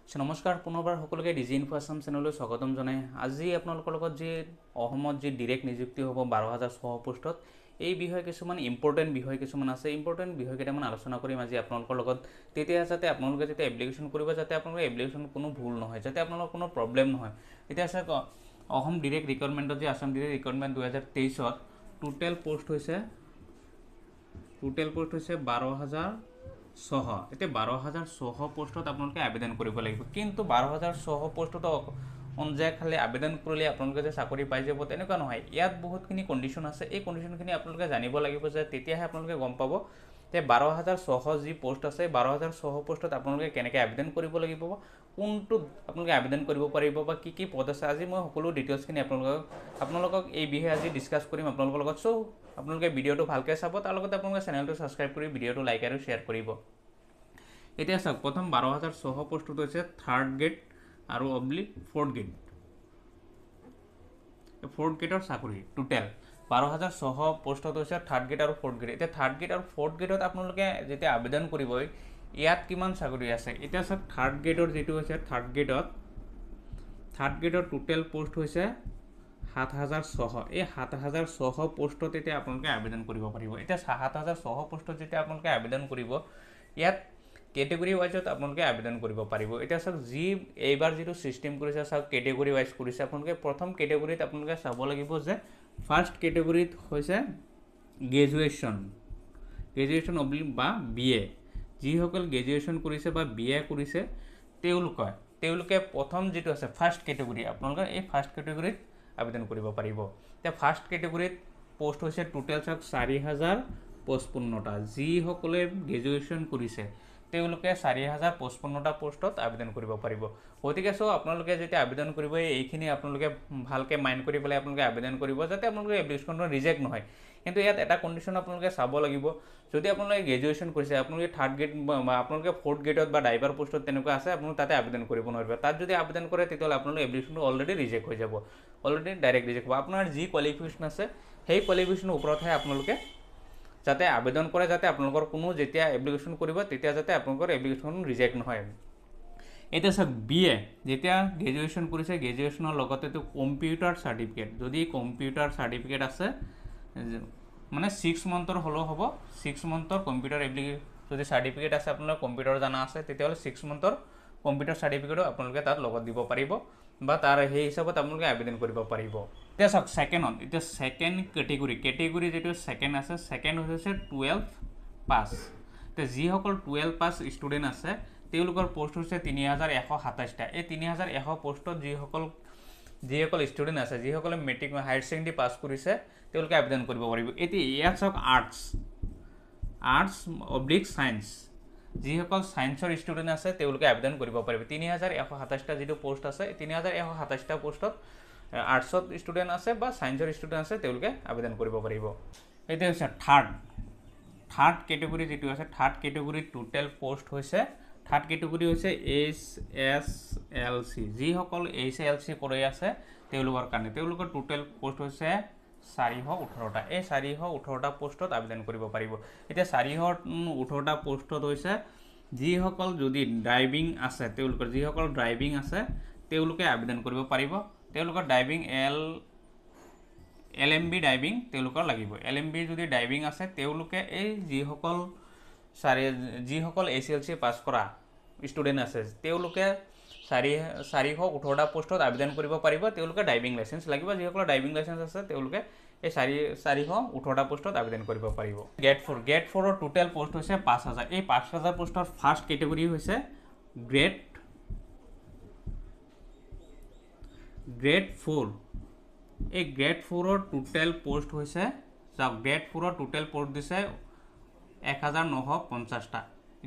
নমস্কাৰ পুনৰবাৰ সকলোকে ডিজি ইনফো আছাম চেনেললৈ স্বাগতম জনাই আজি আপোনালোকৰ লগত যে অসমত যে ডাইৰেক্ট নিযুক্তি হ'ব 12600 পোষ্টত এই বিষয়ে কিছুমান ইম্পৰ্টেন্ট বিষয় কিছুমান আছে ইম্পৰ্টেন্ট বিষয় কেইটামান আলোচনা কৰিম আজি আপোনালোকৰ লগত তেতিয়া যাতে আপোনালোকে যেতিয়া এপ্লিকেশ্যন কৰিব যাতে আপোনালোকৰ এপ্লিকেশ্যন কোনো ভুল নহয় যাতে আপোনালোকৰ কোনো প্ৰবলেম নহয় এতিয়া আছে অসম ডাইৰেক্ট ৰিক্ৰুটমেণ্টত যে আছাম ডাইৰেক্ট ৰিক্ৰুটমেণ্ট 2023 ত টোটেল পোষ্ট হৈছে 12600 এতিয়া 12600 পোষ্টত আপোনালোকে আবেদন কৰিব লাগিব কিন্তু 12600 পোষ্টত অনজাই খালি আবেদন কৰিলে আপোনালোকে যে চাকৰি পাই যাব তেনেকুৱা নহয় ইয়াত বহুতখিনি কন্ডিশন আছে এই কন্ডিশনখিনি আপোনালোকে জানিব লাগিব যে তেতিয়াহে আপোনালোকে গম পাব যে 12600 যি পোষ্ট আছে 12600 পোষ্টত আপোনালোকে কেনেকৈ আবেদন কৰিব লাগিব কোনটো আপোনালোকে আবেদন কৰিব পাৰিব বা কি কি পদ আছে আজি মই সকলো ডিটেইলছখিনি আপোনালোকক এই বিষয়ে আজি ডিসকাস কৰিম আপোনালোকৰ লগত সো আপোনালোকে ভিডিওটো ভালকৈ চাব তাৰ লগতে আপোনালোকে চেনেলটো সাবস্ক্ৰাইব কৰি ভিডিওটো লাইক আৰু শেয়াৰ কৰিব এতিয়া চাওক প্ৰথম 12600 পোষ্টটো হৈছে থাৰ্ড গ্ৰেড আৰু অবলিক ফোৰ্থ গ্ৰেডৰ চাকৰি টোটেল 12600 পোষ্টটো হৈছে থাৰ্ড গ্ৰেড আৰু ফোৰ্থ গ্ৰেড এতিয়া থাৰ্ড গ্ৰেড আৰু ফোৰ্থ গ্ৰেডত আপোনালোকে যেতিয়া আবেদন কৰিব ইয়াত কিমান চাকৰি আছে এতিয়া চাওক থাৰ্ড গ্ৰেডৰ যেটো হৈছে থাৰ্ড গ্ৰেডৰ টোটেল পোষ্ট হৈছে 7600 এই 7600 পোষ্টত এতিয়া আপোনালোকে আবেদন কৰিব পাৰিব এতিয়া 7600 পোষ্টত যেতিয়া আপোনালোকে আবেদন কৰিব ইয়াত কেটেগৰি ওয়াইজত আপোনালোকে আবেদন কৰিব পাৰিব এতিয়া সব যি এইবাৰ যেটো সিস্টেম কৰিছে সব কেটেগৰি ওয়াইজ কৰিছে আপোনালোকে প্ৰথম কেটেগৰিত আপোনালোকে চাব লাগিব যে ফাৰ্স্ট কেটেগৰিত হৈছে গ্ৰেজুৱেচন অবলিক বা বিএ যি সকল গ্ৰেজুৱেচন কৰিছে বা বিএ কৰিছে তেওঁলোকে প্ৰথম যেটো আছে ফাৰ্স্ট কেটেগৰি আপোনালোকে এই ফাৰ্স্ট কেটেগৰিত আবেদন কৰিব পাৰিব তে ফাৰ্স্ট কেটেগৰিত পোষ্ট হৈছে টোটেল 4055টা যি সকলে গ্ৰেজুৱেচন কৰিছে তেওঁলোকে 4055টা পোষ্টত আবেদন কৰিব পাৰিব গতিকে সো আপোনালোকে যেতিয়া আবেদন কৰিব এইখিনি আপোনালোকে ভালকে মাইন্ড কৰি পেলাই আপোনালোকে আবেদন কৰিব যাতে আপোনালোকৰ এপ্লিকেশ্যন ৰিজেক্ট নহয় কিন্তু ইয়াত এটা কন্ডিশন আপোনালোকে চাব লাগিব যদি আপোনালোকে গ্ৰেজুৱেচন কৰিছে আপোনালোকে থাৰ্ড গ্ৰেড বা আপোনালোকে ফোৰ্থ গ্ৰেডত বা ড্ৰাইভাৰ পোষ্টত তেনেকুৱা আছে আপোনালোকে তাতে আবেদন কৰিব নোৱাৰিব তাত যদি আবেদন কৰে তেতিয়ালে আপোনালোকৰ এপ্লিকেশ্যনটো অলৰেডি ৰিজেক্ট হৈ যাব অলৰেডি ডাইৰেক্ট ৰিজেক্ট হ'ব আপোনাৰ যি কোৱালিফিকেশন আছে সেই কোৱালিফিকেশনৰ ওপৰতহে আপোনালোকে যাতে আবেদন কৰে যাতে আপোনালোকৰ কোনো যেতিয়া এপ্লিকেশ্যন কৰিব তেতিয়া যাতে আপোনালোকৰ এপ্লিকেশ্যন ৰিজেক্ট নহয় এটা সব বিএ যেতিয়া গ্ৰেজুৱেচন কৰিছে গ্ৰেজুৱেচনৰ লগতে তো কম্পিউটাৰ সাৰ্টিফিকেট যদি কম্পিউটাৰ সাৰ্টিফিকেট আছে মানে 6 মান্থৰ হলো হ'ব 6 মান্থৰ কম্পিউটাৰ এপ্লিকেশ্যন যদি সাৰ্টিফিকেট আছে আপোনাৰ কম্পিউটাৰ জানা আছে তেতিয়ালে 6 মান্থৰ কম্পিউটাৰ সাৰ্টিফিকেট আপোনালোকে তাত লগত দিব পাৰিব বা তাৰ সেই হিচাপত আপোনালোকে আবেদন কৰিব পাৰিব এতিয়া সব সেকেন্ড কেটেগৰি যেটো সেকেন্ড আছে সেকেন্ড হৈছে 12 পাস তে যি সকল 12 পাস ষ্টুডেন্ট আছে তেওঁলোকৰ পোষ্ট হৈছে 3127টা এই 3100 পোষ্টত যি সকল ষ্টুডেন্ট আছে যি সকলে মেট্ৰিক হায়াৰ সেকেন্ডাৰী পাস কৰিছে তেওঁলোকে আবেদন কৰিব পাৰিব এতি ইয়াত সব আৰ্টস অবলিক সায়েন্স যি সকল সায়েন্সৰ ষ্টুডেন্ট আছে তেওঁলোকে আবেদন কৰিব পাৰিব 3127টা যেটো পোষ্ট আছে 3127টা পোষ্টত আৰ্টসত ষ্টুডেন্ট আছে বা সায়েন্সৰ ষ্টুডেন্ট আছে তেওঁলোকে আবেদন কৰিব পাৰিব এতি হৈছে থাৰ্ড কেটেগৰি যেটো আছে থাৰ্ড কেটেগৰি টোটেল পোষ্ট হৈছে থাৰ্ড কেটেগৰি হৈছে HSLC যি সকল HSLC কৰি আছে তেওঁলোকৰ কাৰণে তেওঁলোকৰ টোটেল পোষ্ট হৈছে 418টা এই 418টা পোষ্টত আবেদন কৰিব পাৰিব এতিয়া 418টা পোষ্টত হৈছে যি সকল যদি ড্ৰাইভিং আছে তেওঁলোকৰ যি সকল ড্ৰাইভিং আছে তেওঁলোকে আবেদন কৰিব পাৰিব তেওঁলোকৰ ড্ৰাইভিং LMB ড্ৰাইভিং তেওঁলোকৰ লাগিব LMB যদি ড্ৰাইভিং আছে তেওঁলোকে এই যি সকল HSLC পাস কৰা ষ্টুডেন্ট আছে তেওঁলোকে 418টা পোষ্টত আবেদন কৰিব পাৰিব তেওঁলোকে ড্ৰাইভিং লাইসেন্স লাগিব যি সকল ড্ৰাইভিং লাইসেন্স আছে তেওঁলোকে এই 418টা পোষ্টত আবেদন কৰিব পাৰিব গ্ৰেড 4 ৰ টোটেল পোষ্ট হৈছে 5000 এই 5000 পোষ্টৰ ফাৰ্স্ট কেটেগৰি হৈছে গ্ৰেড 4 এই গ্ৰেড 4 ৰ টোটেল পোষ্ট হৈছে গ্ৰেড 4 ৰ টোটেল পোষ্ট দিছে 1950টা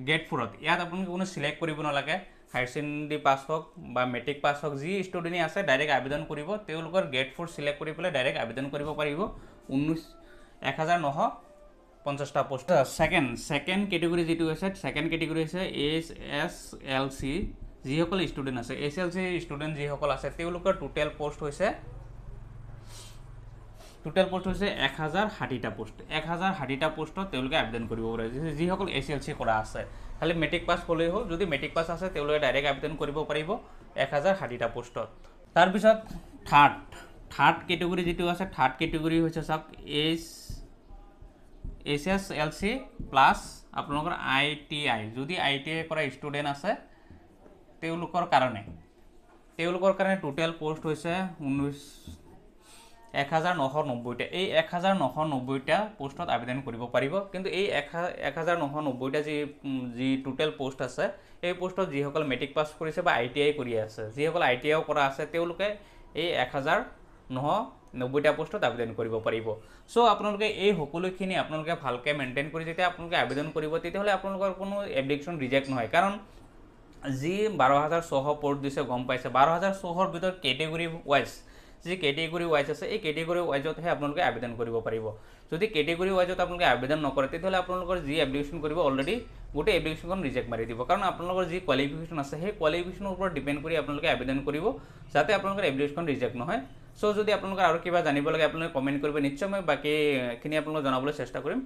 গ্ৰেড 4 ত ইয়াত আপুনি কোনো সিলেক্ট কৰিব নালাগে হায়াৰ সেকেন্ডাৰী পাস হওক বা মেট্ৰিক পাস হওক যি ষ্টুডেন্ট আছে ডাইৰেক্ট আবেদন কৰিব তেওঁলোকৰ গ্ৰেড 4 সিলেক্ট কৰি পেলাই ডাইৰেক্ট আবেদন কৰিব পাৰিব 1950টা পোষ্ট সেকেন্ড কেটেগৰি যেটো আছে সেকেন্ড কেটেগৰি হৈছে HSLC যি সকল ষ্টুডেন্ট আছে HSLC ষ্টুডেন্ট যি সকল আছে তেওঁলোকৰ টোটেল পোষ্ট হৈছে 1060টা পোষ্ট 1060টা পোষ্টত তেওঁলোকে আবেদন কৰিব পাৰে যি সকল HSLC কৰা আছে খালি মেট্ৰিক পাছ হ'লেই হ'ল যদি মেট্ৰিক পাছ আছে তেওঁলোকে ডাইৰেক্ট আবেদন কৰিব পাৰিব 1060টা পোষ্টত তাৰপিছত থাৰ্ড কেটেগৰী যিটো আছে থাৰ্ড কেটেগৰী হৈছে চাওক HSLC প্লাছ আপোনালোকৰ ITI যদি ITI কৰা ষ্টুডেণ্ট আছে তেওঁলোকৰ কাৰণে টোটেল পোষ্ট হৈছে 1990টা এই 1990টা পোষ্টত আবেদন কৰিব পাৰিব কিন্তু এই 1990টা যি টোটেল পোষ্ট আছে এই পোষ্টত যিসকল মেট্ৰিক পাছ কৰিছে বা ITI কৰি আছে যিসকল ITI কৰা আছে তেওঁলোকে এই 1990টা পোষ্টত আবেদন কৰিব পাৰিব সো আপোনালোকে এই সকলোখিনি আপোনালোকে ভালকৈ মেইনটেইন কৰি যেতিয়া আপোনালোকে আবেদন কৰিব তেতিয়াহ'লে আপোনালোকৰ কোনো এপ্লিকেশ্যন ৰিজেক্ট নহয় কাৰণ যি 12600 পোষ্ট দিছে গম পাইছে 12600ৰ ভিতৰত কেটেগৰী ওয়াইজ যি কেটেগৰী ওয়াইজ আছে এই কেটেগৰী ওয়াইজতহে আপোনালোকে আবেদন কৰিব পাৰিব যদি কেটেগৰী ওয়াইজত আপোনালোকে আবেদন নকৰে তেতিয়াহ'লে আপোনালোকৰ যি এপ্লিকেশ্যন কৰিব অলৰেডি গোটেই এপ্লিকেশ্যনখন ৰিজেক্ট মাৰি দিব কাৰণ আপোনালোকৰ যি কোৱালিফিকেশ্যন আছে সেই কোৱালিফিকেশ্যনৰ ওপৰত ডিপেণ্ড কৰি আপোনালোকে আবেদন কৰিব যাতে আপোনালোকৰ এপ্লিকেশ্যন ৰিজেক্ট নহয় সো যদি আপোনালোকৰ আৰু কিবা জানিব লাগে আপোনালোকে কমেণ্ট কৰিব নিশ্চয় মই বাকীখিনি আপোনালোকক জনাবলৈ চেষ্টা কৰিম